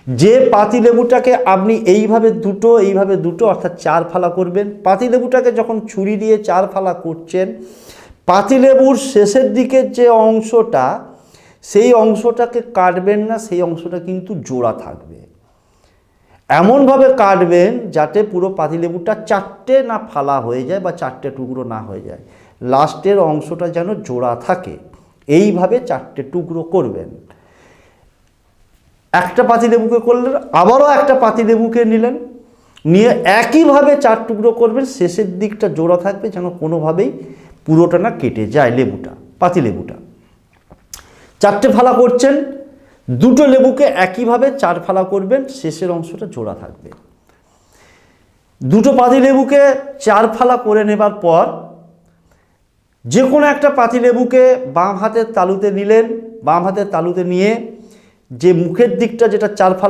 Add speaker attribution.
Speaker 1: যে পাতিলেবুটাকে আপনি এইভাবে দুটো অর্থাৎ 4 ফালা করবেন, পাতিলেবুটাকে যখন ছুরি দিয়ে 4 ফালা করছেন, পাতিলেবুর শেষের দিকের যে অংশটা সেই অংশটাকে কাটবেন না, সেই অংশটা কিন্তু জোড়া থাকবে। এমনভাবে কাটবেন যাতে পুরো পাতিলেবুটা 4টে না ফালা হয়ে যায় বা 4টে টুকরো না হয়ে যায়, লাস্টের অংশটা যেন জোড়া থাকে। এইভাবে 4টে টুকরো করবেন। একটা পাতিলেবুকে করলেন, আবারও একটা পাতিলেবুকে নিলেন, নিয়ে একইভাবে 4 টুকরো করবেন, শেষের দিকটা জোড়া থাকবে যেন কোনোভাবেই পুরোটা না কেটে যায় পাতিলেবুটা। 4টে ফালা করছেন, দুটো লেবুকে একইভাবে 4 ফালা করবেন, শেষের অংশটা জোড়া থাকবে। দুটো পাতিলেবুকে 4 ফালা করে নেবার পর যে কোনো একটা পাতিলেবুকে বাম হাতের তালুতে নিলেন, বাম হাতের তালুতে নিয়ে যে মুখের দিকটা যেটা 4 ফালা